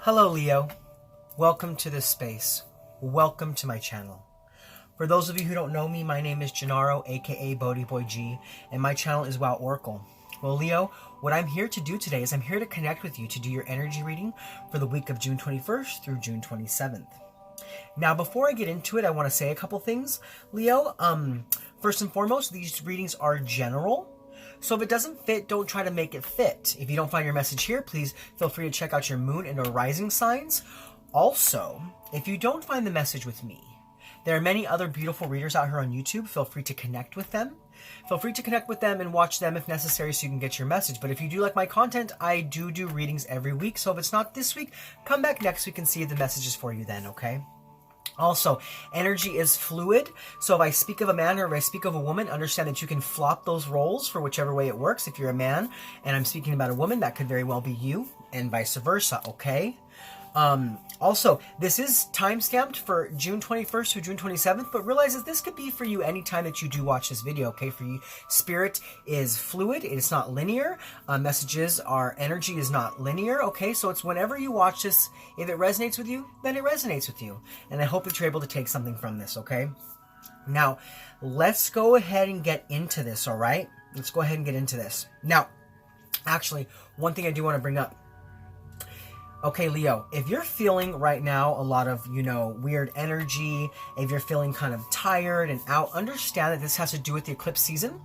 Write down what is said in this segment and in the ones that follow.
Hello Leo, welcome to this space, welcome to my channel. For those of you who don't know me, my name is Gennaro, aka BhodiBoy G, and my channel is WoW Oracle. Well Leo, what I'm here to do today is I'm here to connect with you to do your energy reading for the week of June 21st through June 27th. Now before I get into it, I want to say a couple things. Leo, first and foremost, these readings are general. So if it doesn't fit, don't try to make it fit. If you don't find your message here, please feel free to check out your moon and or rising signs. Also, if you don't find the message with me, there are many other beautiful readers out here on YouTube. Feel free to connect with them. Feel free to connect with them and watch them if necessary so you can get your message. But if you do like my content, I do readings every week. So if it's not this week, come back next week and see if the message is for you then, okay? Also, energy is fluid, so if I speak of a man or if I speak of a woman, understand that you can flop those roles for whichever way it works. If you're a man and I'm speaking about a woman, that could very well be you, and vice versa, okay? Also, this is time-stamped for June 21st through June 27th, but realize that this could be for you anytime that you do watch this video, okay? For you, spirit is fluid, it's not linear. Energy is not linear, okay? So it's whenever you watch this, if it resonates with you, then it resonates with you. And I hope that you're able to take something from this, okay? Now, let's go ahead and get into this, all right? Let's go ahead and get into this. Now, actually, one thing I do want to bring up. Okay, Leo, if you're feeling right now a lot of, weird energy, if you're feeling kind of tired and out, understand that this has to do with the eclipse season.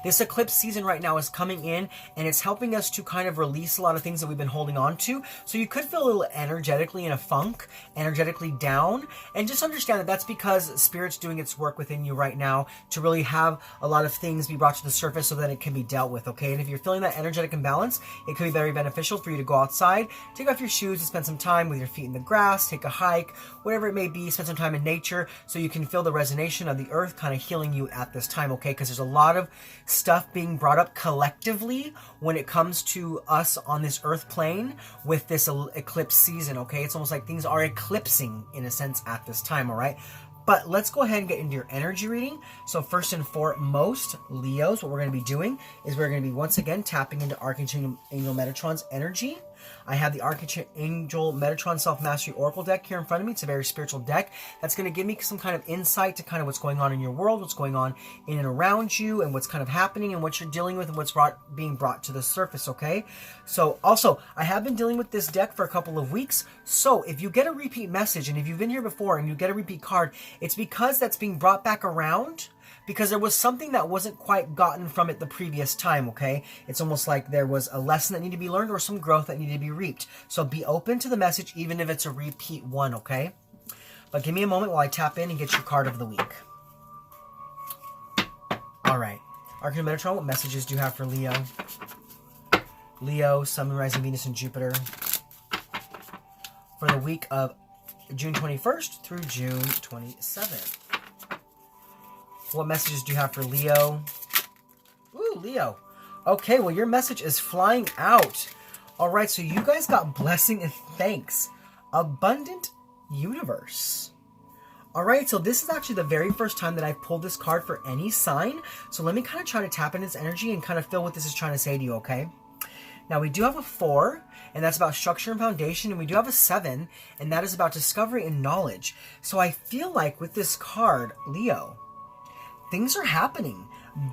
This eclipse season right now is coming in and it's helping us to kind of release a lot of things that we've been holding on to. So you could feel a little energetically in a funk, energetically down, and just understand that that's because Spirit's doing its work within you right now to really have a lot of things be brought to the surface so that it can be dealt with, okay? And if you're feeling that energetic imbalance, it could be very beneficial for you to go outside, take off your shoes and spend some time with your feet in the grass, take a hike, whatever it may be, spend some time in nature so you can feel the resonation of the earth kind of healing you at this time, okay? Because there's a lot of stuff being brought up collectively when it comes to us on this earth plane with this eclipse season, okay? It's almost like things are eclipsing in a sense at this time, all right? But let's go ahead and get into your energy reading. So first and foremost, Leos, what we're going to be doing is we're going to be once again tapping into Archangel Metatron's energy. I have the Archangel Metatron Self-Mastery Oracle deck here in front of me. It's a very spiritual deck that's going to give me some kind of insight to kind of what's going on in your world, what's going on in and around you, and what's kind of happening and what you're dealing with and what's being brought to the surface, okay? So also, I have been dealing with this deck for a couple of weeks, so if you get a repeat message, and if you've been here before and you get a repeat card, it's because that's being brought back around because there was something that wasn't quite gotten from it the previous time, okay? It's almost like there was a lesson that needed to be learned or some growth that needed to be reaped. So be open to the message even if it's a repeat one, okay? But give me a moment while I tap in and get your card of the week. All right. Archangel Metatron, what messages do you have for Leo? Leo, Sun, Moon, Rising, Venus, and Jupiter for the week of June 21st through June 27th. What messages do you have for Leo? Ooh, Leo. Okay, well, your message is flying out. All right, so you guys got blessing and thanks. Abundant universe. All right, so this is actually the very first time that I've pulled this card for any sign. So let me kind of try to tap in its energy and kind of feel what this is trying to say to you, okay? Now, we do have a 4, and that's about structure and foundation, and we do have a 7, and that is about discovery and knowledge. So I feel like with this card, Leo, things are happening.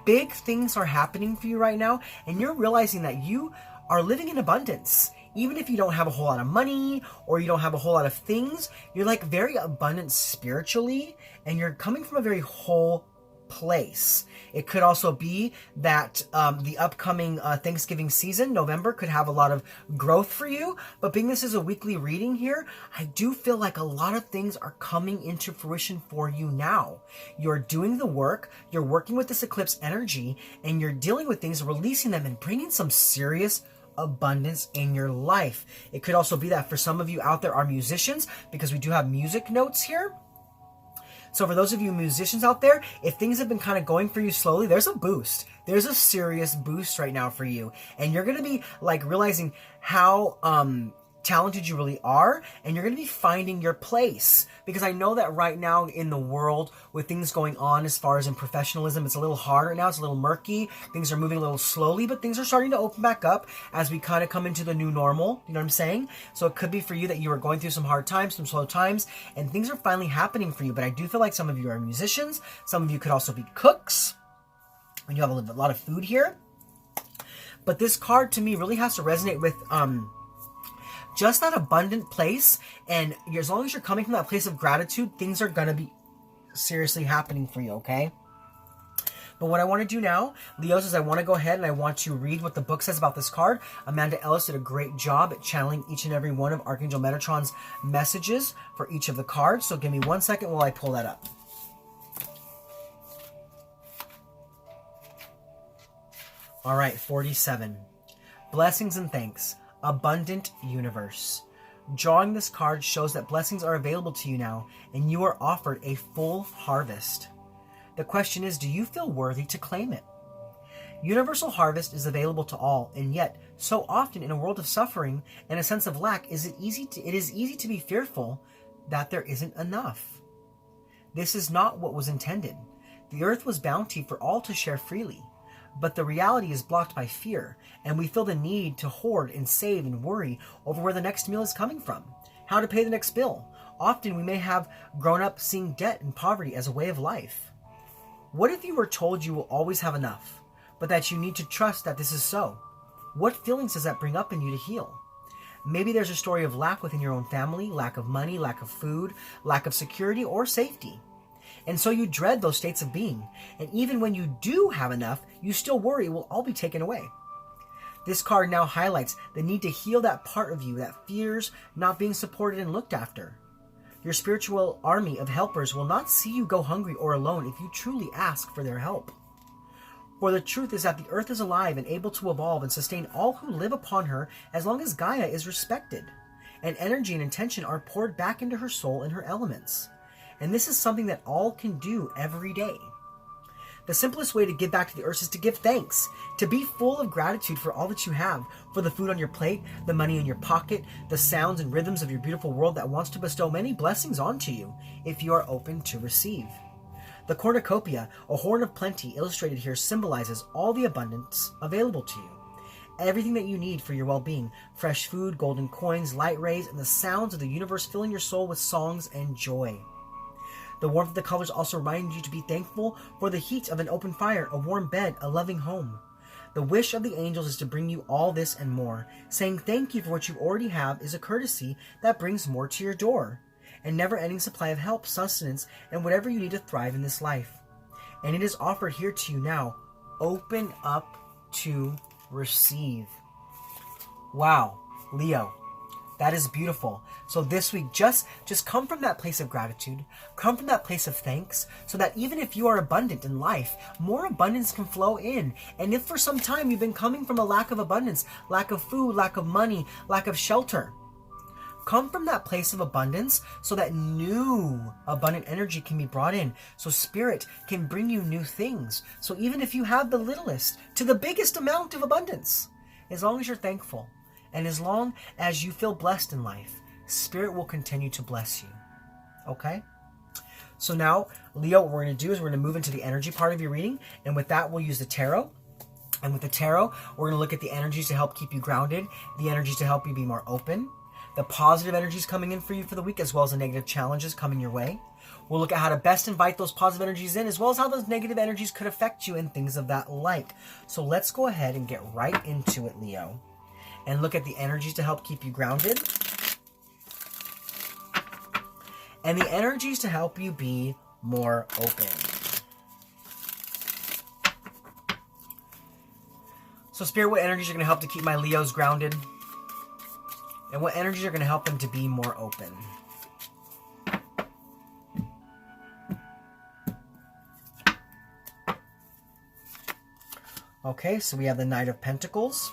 Big things are happening for you right now, and you're realizing that you are living in abundance. Even if you don't have a whole lot of money or you don't have a whole lot of things, you're like very abundant spiritually, and you're coming from a very whole place. It could also be that the upcoming Thanksgiving season, November, could have a lot of growth for you. But being this is a weekly reading here, I do feel like a lot of things are coming into fruition for you now. You're doing the work, you're working with this eclipse energy, and you're dealing with things, releasing them, and bringing some serious abundance in your life. It could also be that for some of you out there are musicians, because we do have music notes here. So for those of you musicians out there, if things have been kind of going for you slowly, there's a boost. There's a serious boost right now for you. And you're going to be like realizing how talented you really are, and you're going to be finding your place. Because I know that right now in the world, with things going on as far as in professionalism, it's a little harder now, it's a little murky, things are moving a little slowly, but things are starting to open back up as we kind of come into the new normal, you know what I'm saying? So it could be for you that you were going through some hard times, some slow times, and things are finally happening for you. But I do feel like some of you are musicians, some of you could also be cooks, and you have a lot of food here. But this card to me really has to resonate with just that abundant place, and as long as you're coming from that place of gratitude, things are gonna be seriously happening for you, okay? But what I want to do now, Leos, is I want to go ahead and I want to read what the book says about this card. Amanda Ellis did a great job at channeling each and every one of Archangel Metatron's messages for each of the cards, so give me 1 second while I pull that up. All right, 47. Blessings and thanks. Abundant universe. Drawing this card shows that blessings are available to you now, and you are offered a full harvest. The question is, do you feel worthy to claim it? Universal harvest is available to all, and yet, so often in a world of suffering and a sense of lack, it is easy to be fearful that there isn't enough. This is not what was intended. The earth was bounty for all to share freely. But the reality is blocked by fear, and we feel the need to hoard and save and worry over where the next meal is coming from, how to pay the next bill. Often we may have grown up seeing debt and poverty as a way of life. What if you were told you will always have enough, but that you need to trust that this is so? What feelings does that bring up in you to heal? Maybe there's a story of lack within your own family, lack of money, lack of food, lack of security or safety. And so you dread those states of being. And even when you do have enough, you still worry it will all be taken away. This card now highlights the need to heal that part of you that fears not being supported and looked after. Your spiritual army of helpers will not see you go hungry or alone if you truly ask for their help. For the truth is that the earth is alive and able to evolve and sustain all who live upon her as long as Gaia is respected. And energy and intention are poured back into her soul and her elements. And this is something that all can do every day. The simplest way to give back to the earth is to give thanks, to be full of gratitude for all that you have, for the food on your plate, the money in your pocket, the sounds and rhythms of your beautiful world that wants to bestow many blessings onto you, if you are open to receive. The cornucopia, a horn of plenty, illustrated here symbolizes all the abundance available to you. Everything that you need for your well-being, fresh food, golden coins, light rays, and the sounds of the universe filling your soul with songs and joy. The warmth of the colors also remind you to be thankful for the heat of an open fire, a warm bed, a loving home. The wish of the angels is to bring you all this and more. Saying thank you for what you already have is a courtesy that brings more to your door. A never-ending supply of help, sustenance, and whatever you need to thrive in this life. And it is offered here to you now. Open up to receive. Wow, Leo. That is beautiful. So this week, just come from that place of gratitude, come from that place of thanks, so that even if you are abundant in life, more abundance can flow in. And if for some time you've been coming from a lack of abundance, lack of food, lack of money, lack of shelter, come from that place of abundance so that new abundant energy can be brought in. So spirit can bring you new things. So even if you have the littlest to the biggest amount of abundance, as long as you're thankful, and as long as you feel blessed in life, Spirit will continue to bless you. Okay? So now, Leo, what we're going to do is we're going to move into the energy part of your reading. And with that, we'll use the tarot. And with the tarot, we're going to look at the energies to help keep you grounded, the energies to help you be more open, the positive energies coming in for you for the week, as well as the negative challenges coming your way. We'll look at how to best invite those positive energies in, as well as how those negative energies could affect you and things of that like. So let's go ahead and get right into it, Leo. And look at the energies to help keep you grounded. And the energies to help you be more open. So Spirit, what energies are going to help to keep my Leos grounded? And what energies are going to help them to be more open? Okay, so we have the Knight of Pentacles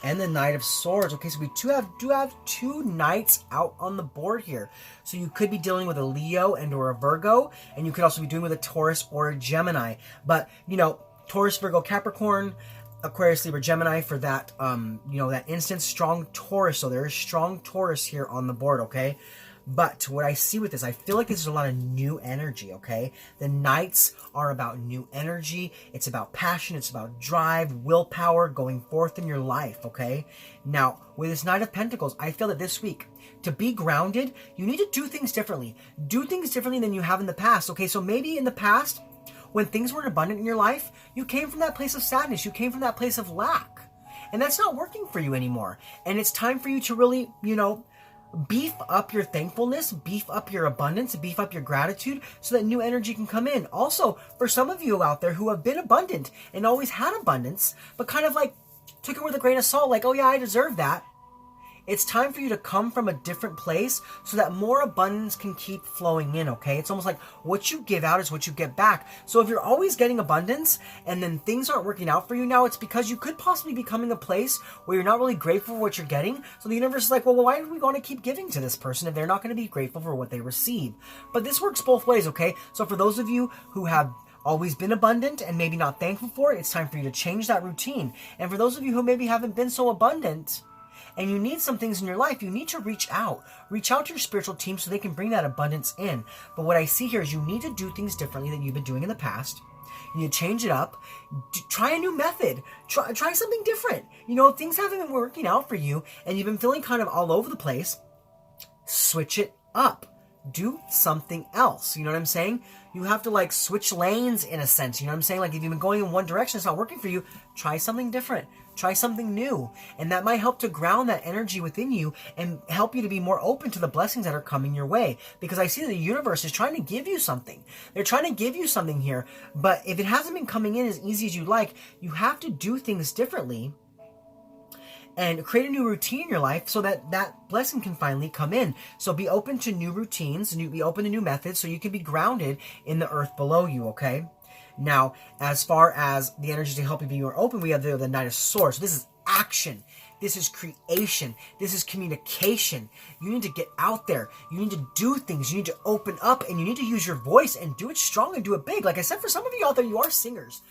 and the Knight of Swords. Okay, so we do have two Knights out on the board here. So you could be dealing with a Leo and or a Virgo, and you could also be dealing with a Taurus or a Gemini. But, you know, Taurus, Virgo, Capricorn, Aquarius, Libra, Gemini for that, that instance. Strong Taurus. So there is strong Taurus here on the board, okay? But what I see with this, I feel like there's a lot of new energy, okay? The nights are about new energy. It's about passion. It's about drive, willpower, going forth in your life, okay? Now, with this Knight of Pentacles, I feel that this week, to be grounded, you need to do things differently. Do things differently than you have in the past, okay? So maybe in the past, when things weren't abundant in your life, you came from that place of sadness. You came from that place of lack. And that's not working for you anymore. And it's time for you to really, beef up your thankfulness, beef up your abundance, beef up your gratitude so that new energy can come in. Also, for some of you out there who have been abundant and always had abundance, but kind of like took it with a grain of salt, like, oh yeah, I deserve that. It's time for you to come from a different place so that more abundance can keep flowing in, okay? It's almost like what you give out is what you get back. So if you're always getting abundance and then things aren't working out for you now, it's because you could possibly be coming a place where you're not really grateful for what you're getting. So the universe is like, well, why do we want to keep giving to this person if they're not going to be grateful for what they receive? But this works both ways, okay? So for those of you who have always been abundant and maybe not thankful for it, it's time for you to change that routine. And for those of you who maybe haven't been so abundant, and you need some things in your life, you need to reach out. Reach out to your spiritual team so they can bring that abundance in. But what I see here is you need to do things differently than you've been doing in the past. You need to change it up. Try a new method. Try something different. Things haven't been working out for you and you've been feeling kind of all over the place. Switch it up. Do something else. You know what I'm saying? You have to switch lanes in a sense. You know what I'm saying? Like if you've been going in one direction, it's not working for you. Try something different. Try something new. And that might help to ground that energy within you and help you to be more open to the blessings that are coming your way. Because I see that the universe is trying to give you something. They're trying to give you something here. But if it hasn't been coming in as easy as you like, you have to do things differently and create a new routine in your life so that that blessing can finally come in. So be open to new routines, and be open to new methods so you can be grounded in the earth below you, okay? Now, as far as the energy to help you be more open, we have the Knight of Swords. So this is action. This is creation. This is communication. You need to get out there. You need to do things. You need to open up, and you need to use your voice and do it strong and do it big. Like I said, for some of you out there, you are singers.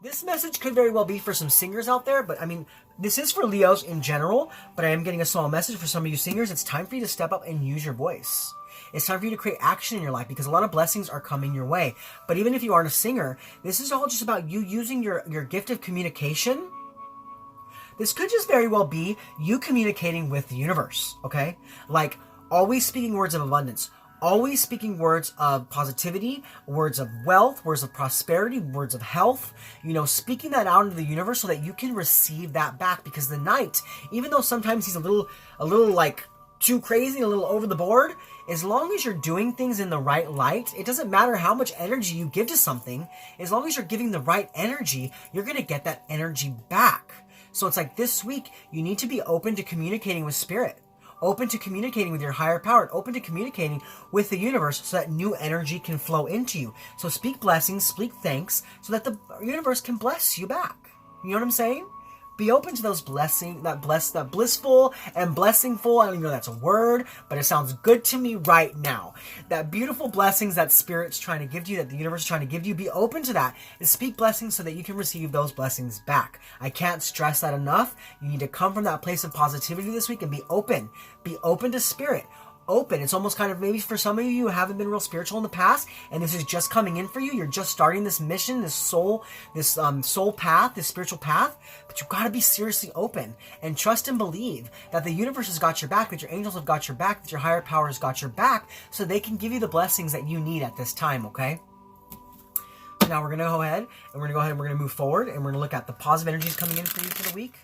This message could very well be for some singers out there, but I mean, this is for Leos in general, but I am getting a small message for some of you singers. It's time for you to step up and use your voice. It's time for you to create action in your life because a lot of blessings are coming your way. But even if you aren't a singer, this is all just about you using your gift of communication. This could just very well be you communicating with the universe, okay? Like always speaking words of abundance. Always speaking words of positivity, words of wealth, words of prosperity, words of health, speaking that out into the universe so that you can receive that back. Because the Knight, even though sometimes he's a little like too crazy, a little over the board, as long as you're doing things in the right light, it doesn't matter how much energy you give to something. As long as you're giving the right energy, you're going to get that energy back. So it's like this week, you need to be open to communicating with spirit. Open to communicating with your higher power, and open to communicating with the universe so that new energy can flow into you. So speak blessings, speak thanks, so that the universe can bless you back. You know what I'm saying? Be open to those blessings, that blissful and blessingful. I don't even know that's a word, but it sounds good to me right now. That beautiful blessings that Spirit's trying to give to you, that the universe is trying to give you, be open to that and speak blessings so that you can receive those blessings back. I can't stress that enough. You need to come from that place of positivity this week and be open. Be open to Spirit. Open. It's almost kind of maybe for some of you who haven't been real spiritual in the past and this is just coming in for you. You're just starting this mission, this soul path, this spiritual path, but you've got to be seriously open and trust and believe that the universe has got your back, that your angels have got your back, that your higher power has got your back so they can give you the blessings that you need at this time, okay? So now we're going to go ahead and we're going to move forward and we're going to look at the positive energies coming in for you for the week,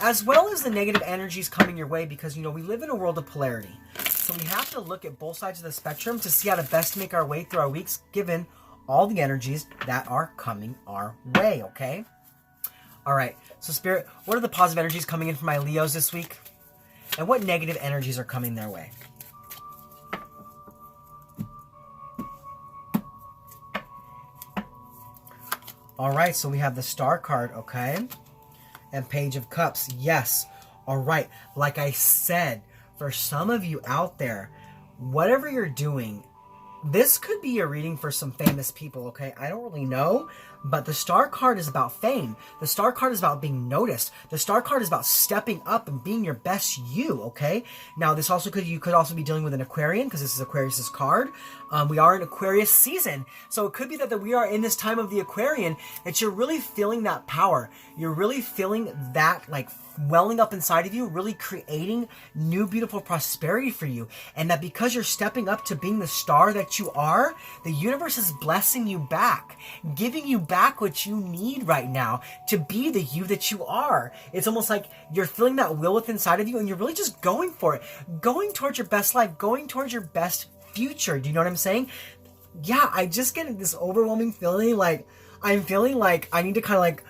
as well as the negative energies coming your way because, we live in a world of polarity. So we have to look at both sides of the spectrum to see how to best make our way through our weeks given all the energies that are coming our way, okay? All right, so Spirit, what are the positive energies coming in for my Leos this week? And what negative energies are coming their way? All right, so we have the Star card, okay? And Page of Cups, yes. All right, like I said, for some of you out there, whatever you're doing, this could be a reading for some famous people, okay? I don't really know, But the Star card is about fame. The Star card is about being noticed. The Star card is about stepping up and being your best you, okay? Now, this also you could also be dealing with an Aquarian, because this is Aquarius's card. We are in Aquarius season. So it could be that we are in this time of the Aquarian, that you're really feeling that power. You're really feeling that, like, welling up inside of you, really creating new beautiful prosperity for you. And that because you're stepping up to being the star that you are, the universe is blessing you back, giving you back what you need right now to be the you that you are. It's almost like you're feeling that will within inside of you, and you're really just going for it, going towards your best life, going towards your best future. Do you know what I'm saying? Yeah, I just get this overwhelming feeling, like I'm feeling like I need to kind of like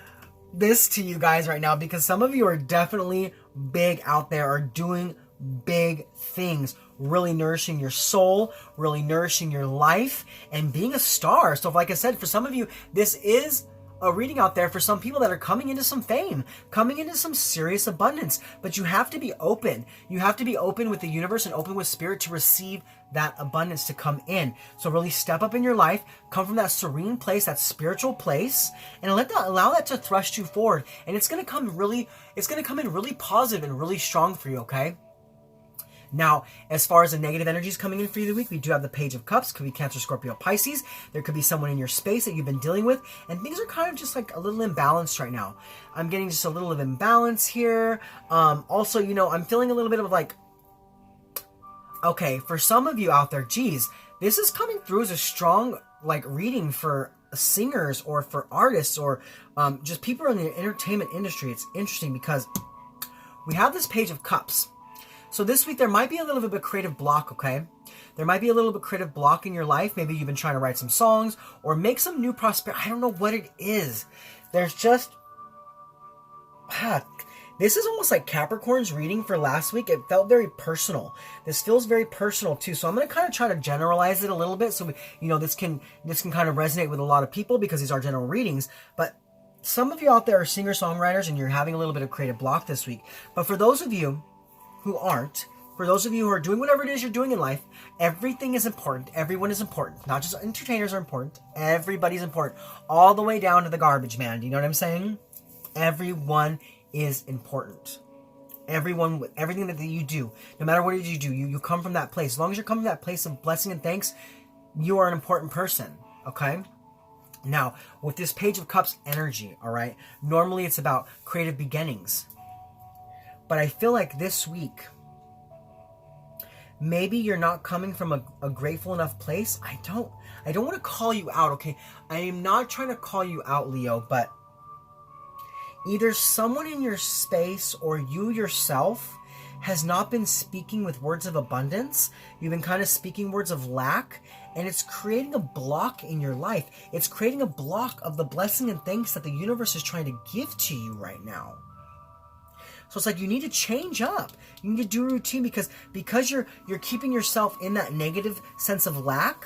this to you guys right now, because some of you are definitely big out there, are doing big things, really nourishing your soul, really nourishing your life, and being a star. So like I said, for some of you, this is a reading out there for some people that are coming into some fame, coming into some serious abundance. But you have to be open. You have to be open with the universe and open with spirit to receive that abundance to come in. So really step up in your life, come from that serene place, that spiritual place, and allow that to thrust you forward. And it's going to come in really positive and really strong for you, okay? Now, as far as the negative energies coming in for you the week, we do have the Page of Cups. Could be Cancer, Scorpio, Pisces. There could be someone in your space that you've been dealing with, and things are kind of just like a little imbalanced right now. I'm getting just a little of imbalance here. Also, you know, I'm feeling a little bit of like, okay, for some of you out there, geez, this is coming through as a strong like reading for singers or for artists or just people in the entertainment industry. It's interesting because we have this Page of Cups. So this week, there might be a little bit of a creative block, okay? There might be a little bit of creative block in your life. Maybe you've been trying to write some songs or make some new prosperity. I don't know what it is. There's just... This is almost like Capricorn's reading for last week. It felt very personal. This feels very personal too. So I'm going to kind of try to generalize it a little bit. So, you know, this can kind of resonate with a lot of people because these are general readings. But some of you out there are singer-songwriters and you're having a little bit of creative block this week. But for those of you who aren't, for those of you who are doing whatever it is you're doing in life, everything is important. Everyone is important. Not just entertainers are important. Everybody's important. All the way down to the garbage man. Do you know what I'm saying? Everyone is important. Everyone, with everything that you do, no matter what it is you do, you come from that place. As long as you're coming from that place of blessing and thanks, you are an important person, okay? Now, with this Page of Cups energy, all right, normally it's about creative beginnings. But I feel like this week, maybe you're not coming from a grateful enough place. I don't want to call you out, okay? I am not trying to call you out, Leo, but either someone in your space or you yourself has not been speaking with words of abundance. You've been kind of speaking words of lack, and it's creating a block in your life. It's creating a block of the blessing and thanks that the universe is trying to give to you right now. So it's like you need to change up. You need to do a routine because you're keeping yourself in that negative sense of lack.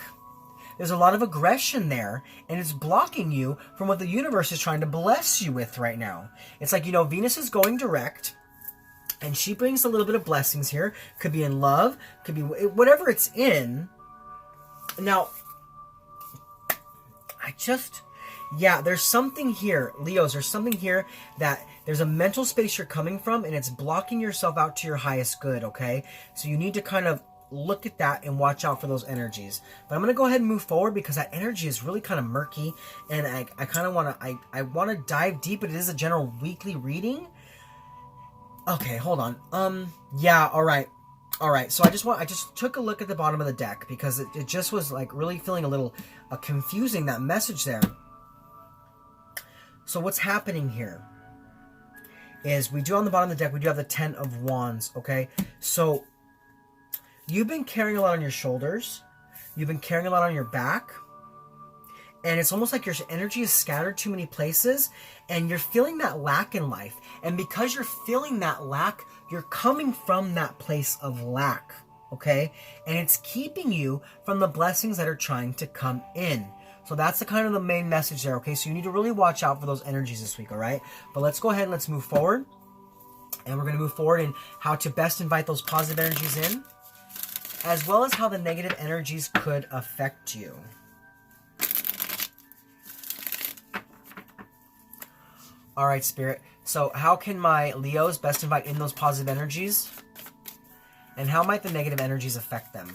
There's a lot of aggression there, and it's blocking you from what the universe is trying to bless you with right now. It's like, you know, Venus is going direct, and she brings a little bit of blessings here. Could be in love, could be whatever it's in. Now, there's something here, Leos, there's something here that there's a mental space you're coming from, and it's blocking yourself out to your highest good, okay? So you need to kind of look at that and watch out for those energies. But I'm going to go ahead and move forward because that energy is really kind of murky, and I kind of want to, I want to dive deep, but it is a general weekly reading. Okay, hold on. Yeah, all right. So I just took a look at the bottom of the deck because it just was like really feeling a little confusing, that message there. So what's happening here is we do on the bottom of the deck, we do have the 10 of Wands, okay? So you've been carrying a lot on your shoulders. You've been carrying a lot on your back. And it's almost like your energy is scattered too many places, and you're feeling that lack in life. And because you're feeling that lack, you're coming from that place of lack, okay? And it's keeping you from the blessings that are trying to come in. So that's the kind of the main message there, okay? So you need to really watch out for those energies this week, all right? But let's go ahead and let's move forward. And we're going to move forward in how to best invite those positive energies in, as well as how the negative energies could affect you. All right, Spirit. So how can my Leos best invite in those positive energies? And how might the negative energies affect them?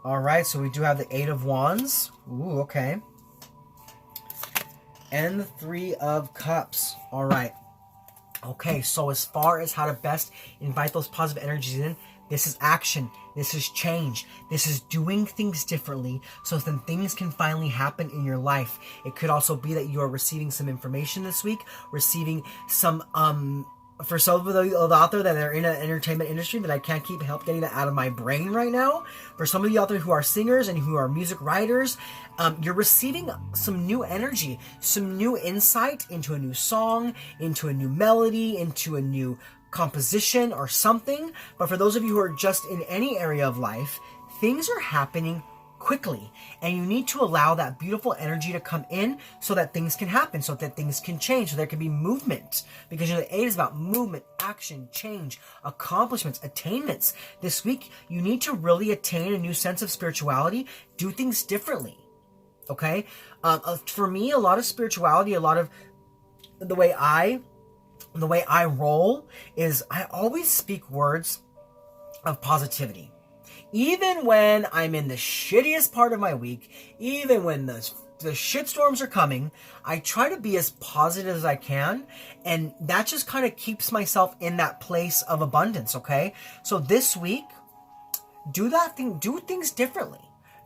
All right, so we do have the Eight of Wands. Ooh, okay. And the Three of Cups. All right. Okay, so as far as how to best invite those positive energies in, this is action. This is change. This is doing things differently so then things can finally happen in your life. It could also be that you are receiving some information this week, receiving some, for some of you out there that are in an entertainment industry that I can't help getting that out of my brain right now. For some of you out there who are singers and who are music writers, you're receiving some new energy, some new insight into a new song, into a new melody, into a new composition or something. But for those of you who are just in any area of life, things are happening quickly, and you need to allow that beautiful energy to come in so that things can happen, so that things can change, so there can be movement, because the 8 is about movement, action, change, accomplishments, attainments. This week you need to really attain a new sense of spirituality, do things differently. Okay, for me, a lot of spirituality, a lot of the way I roll is I always speak words of positivity. Even when I'm in the shittiest part of my week, even when the shitstorms are coming, I try to be as positive as I can, and that just kind of keeps myself in that place of abundance, okay? So this week, do things differently.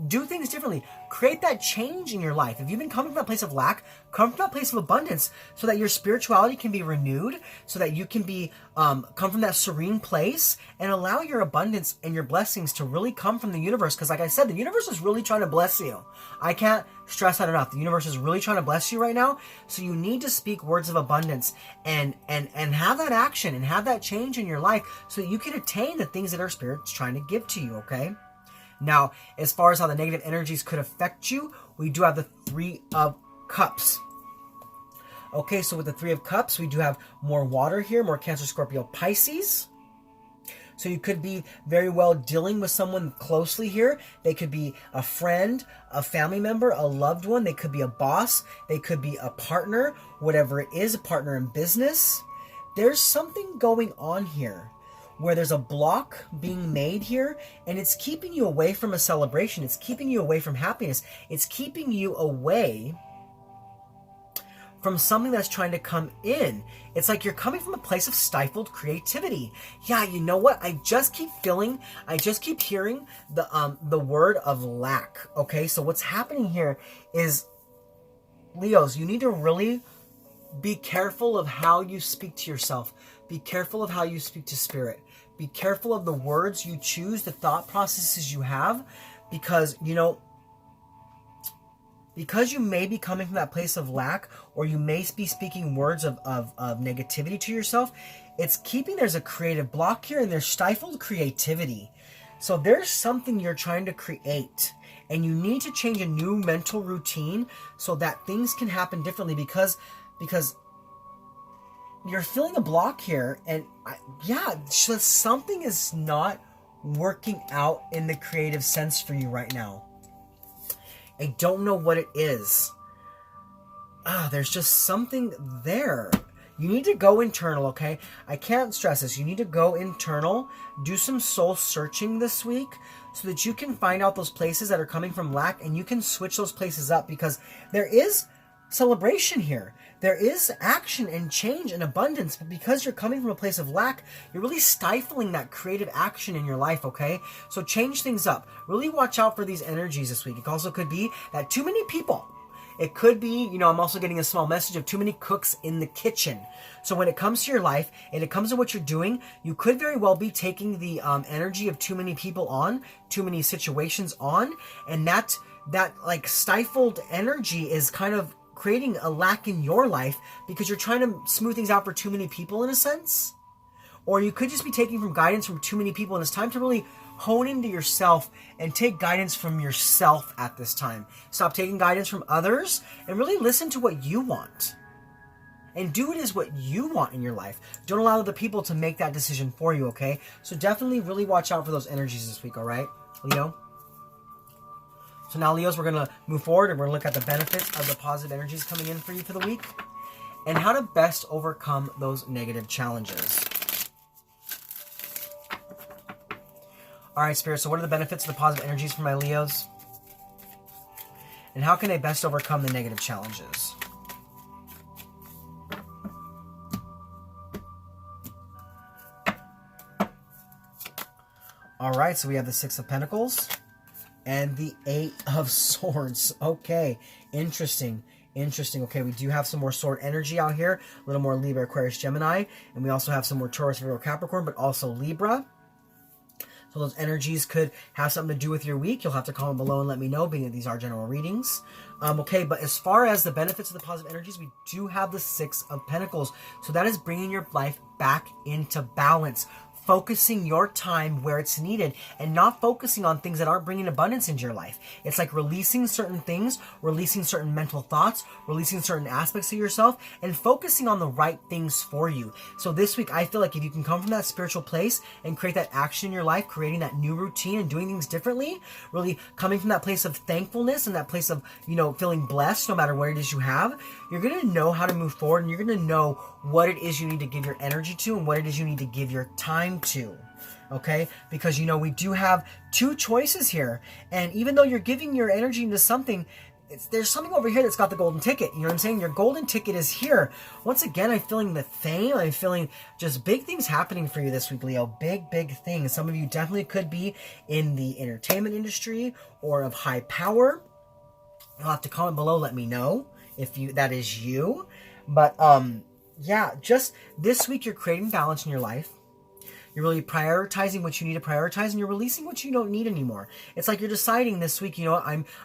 Do things differently. Create that change in your life. If you've been coming from that place of lack, come from that place of abundance so that your spirituality can be renewed, so that you can be come from that serene place and allow your abundance and your blessings to really come from the universe. Because like I said, the universe is really trying to bless you. I can't stress that enough. The universe is really trying to bless you right now. So you need to speak words of abundance and have that action and have that change in your life so that you can attain the things that our spirit's trying to give to you, okay? Now, as far as how the negative energies could affect you, we do have the Three of Cups. Okay, so with the Three of Cups, we do have more water here, more Cancer, Scorpio, Pisces. So you could be very well dealing with someone closely here. They could be a friend, a family member, a loved one. They could be a boss. They could be a partner, whatever it is, a partner in business. There's something going on here where there's a block being made here, and it's keeping you away from a celebration. It's keeping you away from happiness. It's keeping you away from something that's trying to come in. It's like you're coming from a place of stifled creativity. Yeah, you know what? I just keep hearing the word of lack. Okay, so what's happening here is, Leos, you need to really be careful of how you speak to yourself. Be careful of how you speak to spirit. Be careful of the words you choose, the thought processes you have, because, because you may be coming from that place of lack, or you may be speaking words of negativity to yourself. It's there's a creative block here, and there's stifled creativity. So there's something you're trying to create, and you need to change a new mental routine so that things can happen differently, because you're feeling a block here, and something is not working out in the creative sense for you right now. I don't know what it is. There's just something there. You need to go internal, okay? I can't stress this. You need to go internal, do some soul searching this week so that you can find out those places that are coming from lack, and you can switch those places up, because there is celebration here. There is action and change and abundance, but because you're coming from a place of lack, you're really stifling that creative action in your life, okay? So change things up. Really watch out for these energies this week. It also could be that too many people. It could be, I'm also getting a small message of too many cooks in the kitchen. So when it comes to your life and it comes to what you're doing, you could very well be taking the energy of too many people on, too many situations on, and that like stifled energy is kind of creating a lack in your life because you're trying to smooth things out for too many people in a sense. Or you could just be taking from guidance from too many people, and it's time to really hone into yourself and take guidance from yourself at this time. Stop taking guidance from others and really listen to what you want. and do it as what you want in your life. Don't allow other people to make that decision for you, okay? So definitely really watch out for those energies this week, all right, Leo? So now, Leos, we're going to move forward and we're going to look at the benefits of the positive energies coming in for you for the week and how to best overcome those negative challenges. All right, Spirit, so what are the benefits of the positive energies for my Leos? And how can they best overcome the negative challenges? All right, so we have the Six of Pentacles and the Eight of Swords. Okay, interesting. Interesting. Okay, we do have some more sword energy out here. A little more Libra, Aquarius, Gemini. And we also have some more Taurus, Virgo, Capricorn, but also Libra. So those energies could have something to do with your week. You'll have to comment below and let me know, being that these are general readings. Okay, but as far as the benefits of the positive energies, we do have the Six of Pentacles. So that is bringing your life back into balance. Focusing your time where it's needed and not focusing on things that aren't bringing abundance into your life. It's like releasing certain things, releasing certain mental thoughts, releasing certain aspects of yourself, and focusing on the right things for you. So this week, I feel like if you can come from that spiritual place and create that action in your life, creating that new routine and doing things differently, really coming from that place of thankfulness and that place of, you know, feeling blessed no matter what it is you have, you're going to know how to move forward and you're going to know what it is you need to give your energy to and what it is you need to give your time to. Okay, because you know we do have two choices here, and even though you're giving your energy into something, there's something over here that's got the golden ticket. You know what I'm saying? Your golden ticket is here. Once again, I'm feeling the same. I'm feeling just big things happening for you this week, Leo. Big things. Some of you definitely could be in the entertainment industry or of high power. You'll have to comment below, let me know if that is you. But yeah, just this week you're creating balance in your life. You're really prioritizing what you need to prioritize, and you're releasing what you don't need anymore. It's like you're deciding this week, you know,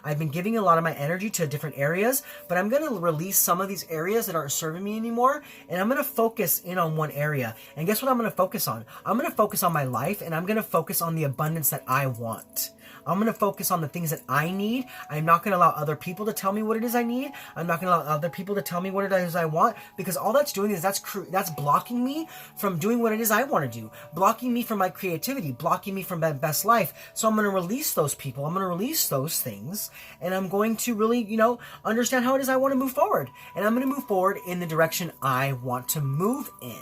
I've been giving a lot of my energy to different areas, but I'm going to release some of these areas that aren't serving me anymore, and I'm going to focus in on one area. And guess what I'm going to focus on? I'm going to focus on my life, and I'm going to focus on the abundance that I want. I'm going to focus on the things that I need. I'm not going to allow other people to tell me what it is I need. I'm not going to allow other people to tell me what it is I want, because all that's doing is that's blocking me from doing what it is I want to do, blocking me from my creativity, blocking me from my best life. So I'm going to release those people. I'm going to release those things, and I'm going to really, you know, understand how it is I want to move forward. And I'm going to move forward in the direction I want to move in.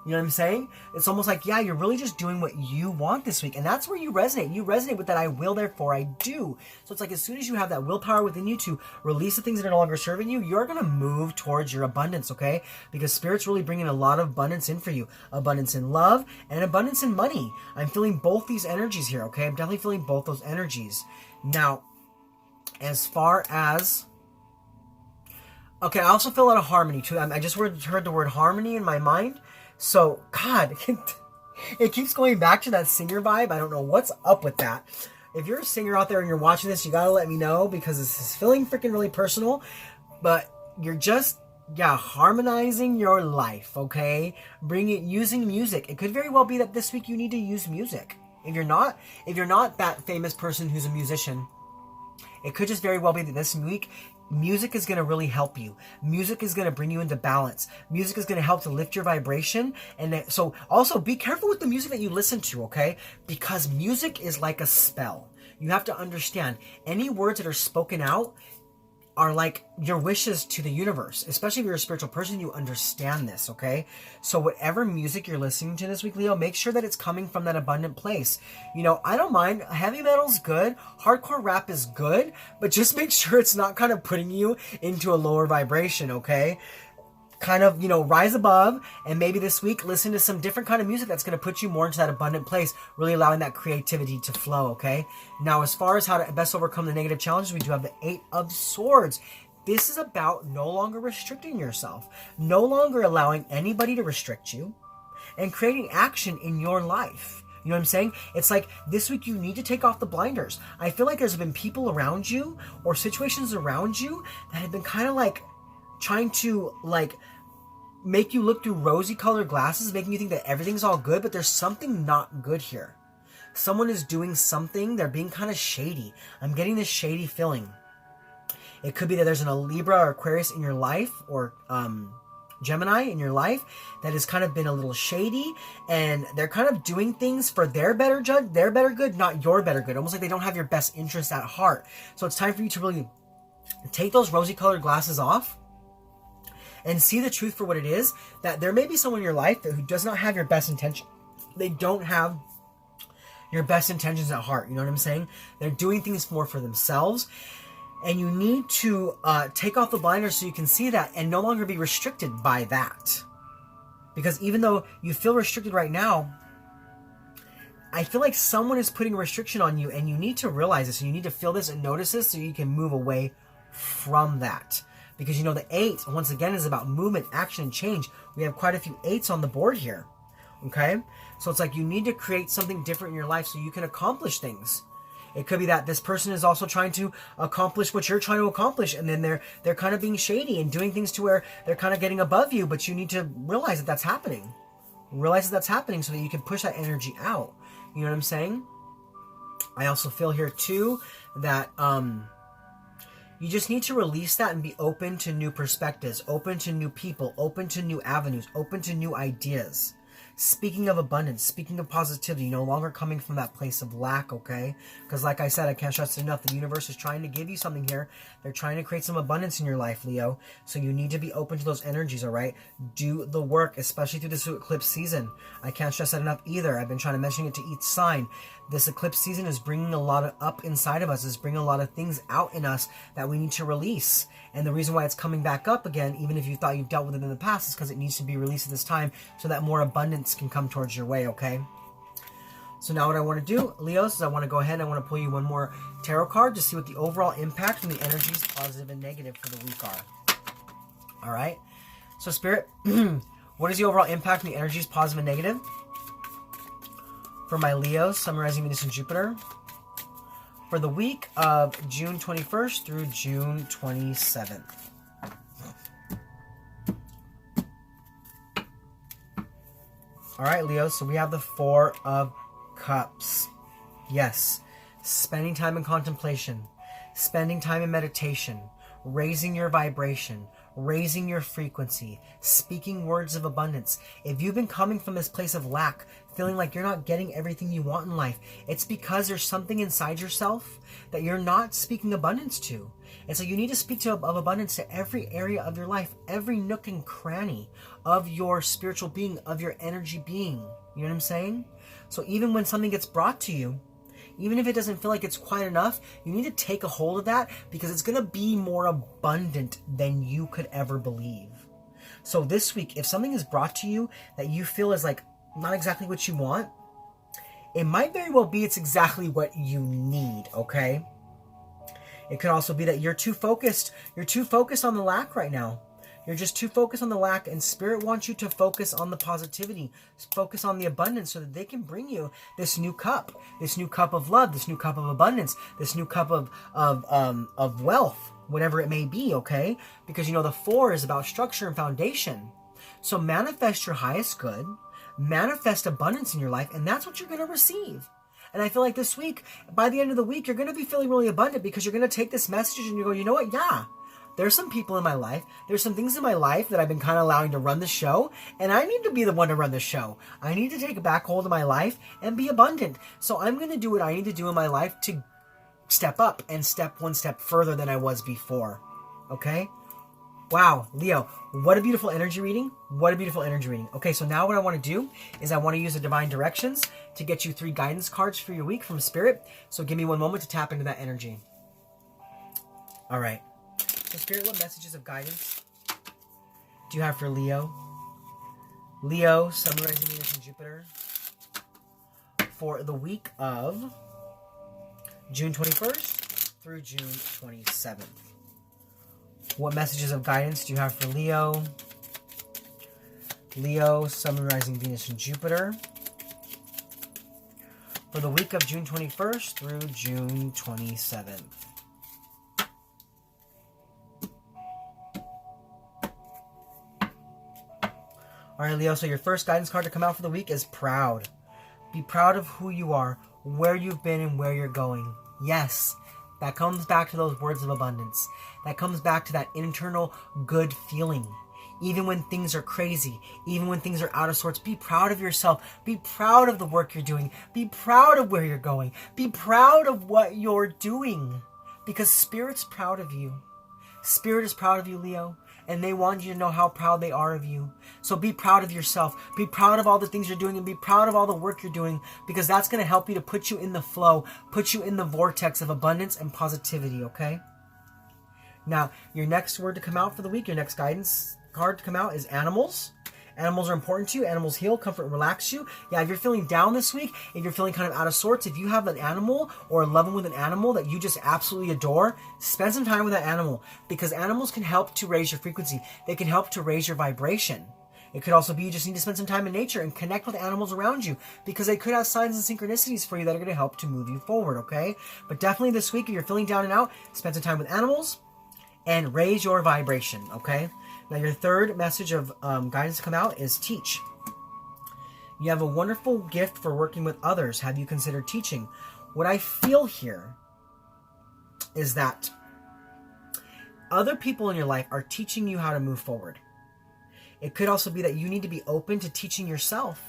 You know what I'm saying? It's almost like, yeah, you're really just doing what you want this week. And that's where you resonate. You resonate with that I will, therefore I do. So it's like as soon as you have that willpower within you to release the things that are no longer serving you, you're going to move towards your abundance, okay? Because Spirit's really bringing a lot of abundance in for you. Abundance in love and abundance in money. I'm feeling both these energies here, okay? I'm definitely feeling both those energies. Now, as far as... Okay, I also feel a lot of harmony, too. I just heard the word harmony in my mind. So, God, it keeps going back to that singer vibe. I don't know what's up with that. If you're a singer out there and you're watching this, you gotta let me know, because this is feeling freaking really personal. But you're just, yeah, harmonizing your life, okay? Using music. It could very well be that this week you need to use music. If you're not that famous person who's a musician, it could just very well be that this week music is going to really help you. Music is going to bring you into balance. Music is going to help to lift your vibration. And so also be careful with the music that you listen to, okay? Because music is like a spell. You have to understand, any words that are spoken out are like your wishes to the universe. Especially if you're a spiritual person, you understand this, okay? So whatever music you're listening to this week, Leo, make sure that it's coming from that abundant place. You know, I don't mind. Heavy metal's good. Hardcore rap is good. But just make sure it's not kind of putting you into a lower vibration, okay? Kind of, you know, rise above, and maybe this week listen to some different kind of music that's going to put you more into that abundant place, really allowing that creativity to flow, okay? Now, as far as how to best overcome the negative challenges, we do have the Eight of Swords. This is about no longer restricting yourself, no longer allowing anybody to restrict you, and creating action in your life. You know what I'm saying? It's like this week you need to take off the blinders. I feel like there's been people around you or situations around you that have been kind of like trying to like make you look through rosy colored glasses, making you think that everything's all good, but there's something not good here. Someone is doing something, they're being kind of shady. I'm getting this shady feeling. It could be that there's a Libra or Aquarius in your life, or Gemini in your life that has kind of been a little shady, and they're kind of doing things for their better good, not your better good. Almost like they don't have your best interest at heart. So it's time for you to really take those rosy colored glasses off and see the truth for what it is, that there may be someone in your life who does not have your best intention. They don't have your best intentions at heart. You know what I'm saying? They're doing things more for themselves. And you need to take off the blinders so you can see that and no longer be restricted by that. Because even though you feel restricted right now, I feel like someone is putting a restriction on you, and you need to realize this, and you need to feel this and notice this so you can move away from that. Because you know the 8, once again, is about movement, action, and change. We have quite a few 8s on the board here. Okay? So it's like you need to create something different in your life so you can accomplish things. It could be that this person is also trying to accomplish what you're trying to accomplish, and then they're kind of being shady and doing things to where they're kind of getting above you, but you need to realize that that's happening. Realize that that's happening so that you can push that energy out. You know what I'm saying? I also feel here too that you just need to release that and be open to new perspectives, open to new people, open to new avenues, open to new ideas. Speaking of abundance, speaking of positivity, no longer coming from that place of lack, okay? Because like I said, I can't stress it enough, the universe is trying to give you something here. They're trying to create some abundance in your life, Leo. So you need to be open to those energies, all right? Do the work, especially through this eclipse season. I can't stress that enough either. I've been trying to mention it to each sign. This eclipse season is bringing a lot of up inside of us, is bringing a lot of things out in us that we need to release. And the reason why it's coming back up again, even if you thought you've dealt with it in the past, is because it needs to be released at this time so that more abundance can come towards your way, okay? So now what I want to do, Leos, is I want to go ahead and I want to pull you one more tarot card to see what the overall impact from the energies, positive and negative, for the week are. All right? So Spirit, what is the overall impact from the energies, positive and negative, for my Leos, Sun, Rising, Venus, and Jupiter, for the week of June 21st through June 27th. All right, Leo, so we have the 4 of Cups. Yes, spending time in contemplation, spending time in meditation, raising your vibration, raising your frequency, speaking words of abundance. If you've been coming from this place of lack, feeling like you're not getting everything you want in life, it's because there's something inside yourself that you're not speaking abundance to. And so you need to speak of abundance to every area of your life, every nook and cranny of your spiritual being, of your energy being. You know what I'm saying? So even when something gets brought to you, even if it doesn't feel like it's quite enough, you need to take a hold of that, because it's going to be more abundant than you could ever believe. So this week, if something is brought to you that you feel is like not exactly what you want, it might very well be it's exactly what you need, okay? It could also be that you're too focused on the lack right now. You're just too focused on the lack, and Spirit wants you to focus on the positivity, focus on the abundance, so that they can bring you this new cup of love, this new cup of abundance, this new cup of wealth, whatever it may be, okay? Because you know the 4 is about structure and foundation. So manifest your highest good, manifest abundance in your life, and that's what you're going to receive. And I feel like this week, by the end of the week, you're going to be feeling really abundant, because you're going to take this message and you go, you know what? Yeah. There's some people in my life, there's some things in my life that I've been kind of allowing to run the show, and I need to be the one to run the show. I need to take a back hold of my life and be abundant. So I'm going to do what I need to do in my life to step up and step one step further than I was before. Okay? Wow, Leo, what a beautiful energy reading. What a beautiful energy reading. Okay, so now what I want to do is I want to use the divine directions to get you 3 guidance cards for your week from Spirit. So give me one moment to tap into that energy. All right. So Spirit, what messages of guidance do you have for Leo? Leo, Sun, Rising, Venus, and Jupiter, for the week of June 21st through June 27th. What messages of guidance do you have for Leo? Leo, Sun, Rising, Venus, and Jupiter, for the week of June 21st through June 27th. All right, Leo, so your first guidance card to come out for the week is proud. Be proud of who you are, where you've been, and where you're going. Yes, that comes back to those words of abundance. That comes back to that internal good feeling. even when things are crazy, even when things are out of sorts. Be proud of yourself. Be proud of the work you're doing. Be proud of where you're going. Be proud of what you're doing, because Spirit's proud of you. Spirit is proud of you, Leo, and they want you to know how proud they are of you. So be proud of yourself. Be proud of all the things you're doing, and be proud of all the work you're doing, because that's going to help you to put you in the flow, put you in the vortex of abundance and positivity, okay? Now, your next word to come out for the week, your next guidance card to come out is animals. Animals are important to you. Animals heal, comfort, and relax you. Yeah, if you're feeling down this week, if you're feeling kind of out of sorts, if you have an animal or a loved one with an animal that you just absolutely adore, spend some time with that animal, because animals can help to raise your frequency. They can help to raise your vibration. It could also be you just need to spend some time in nature and connect with animals around you, because they could have signs and synchronicities for you that are going to help to move you forward, okay? But definitely this week, if you're feeling down and out, spend some time with animals and raise your vibration, okay? Now, your third message of guidance to come out is teach. You have a wonderful gift for working with others. Have you considered teaching? What I feel here is that other people in your life are teaching you how to move forward. It could also be that you need to be open to teaching yourself.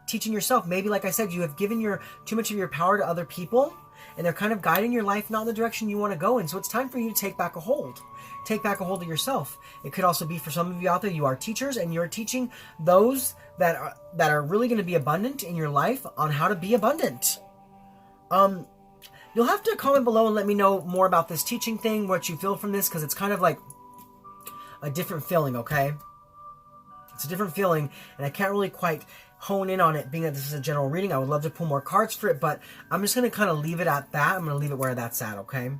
Teaching yourself. Maybe, like I said, you have given too much of your power to other people, and they're kind of guiding your life not in the direction you want to go in. So it's time for you to take back a hold. Take back a hold of yourself. It could also be, for some of you out there, you are teachers, and you're teaching those that are really going to be abundant in your life on how to be abundant. You'll have to comment below and let me know more about this teaching thing, what you feel from this, because it's kind of like a different feeling, okay? It's a different feeling, and I can't really quite hone in on it, being that this is a general reading. I would love to pull more cards for it, but I'm just going to kind of leave it at that. I'm going to leave it where that's at, okay?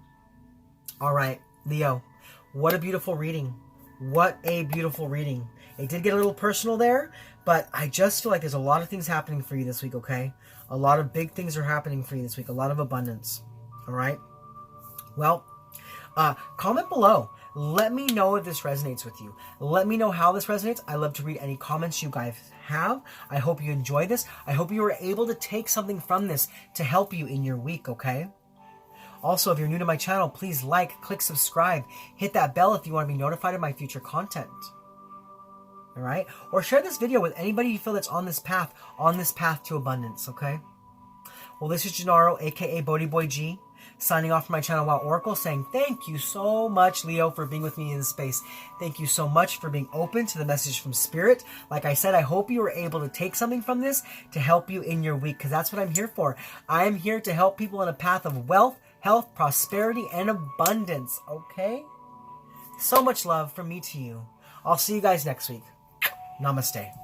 All right, Leo, what a beautiful reading. What a beautiful reading. It did get a little personal there, but I just feel like there's a lot of things happening for you this week, okay? A lot of big things are happening for you this week. A lot of abundance, all right? Well, comment below. Let me know if this resonates with you. Let me know how this resonates. I love to read any comments you guys have. I hope you enjoy this. I hope you were able to take something from this to help you in your week, okay? Also, if you're new to my channel, please like, click subscribe, hit that bell if you want to be notified of my future content. All right? Or share this video with anybody you feel that's on this path to abundance, okay? Well, this is Gennaro, aka BhodiBoy G, signing off from my channel, Wow Oracle, saying thank you so much, Leo, for being with me in this space. Thank you so much for being open to the message from Spirit. Like I said, I hope you were able to take something from this to help you in your week, because that's what I'm here for. I am here to help people on a path of wealth, health, prosperity, and abundance, okay? So much love from me to you. I'll see you guys next week. Namaste.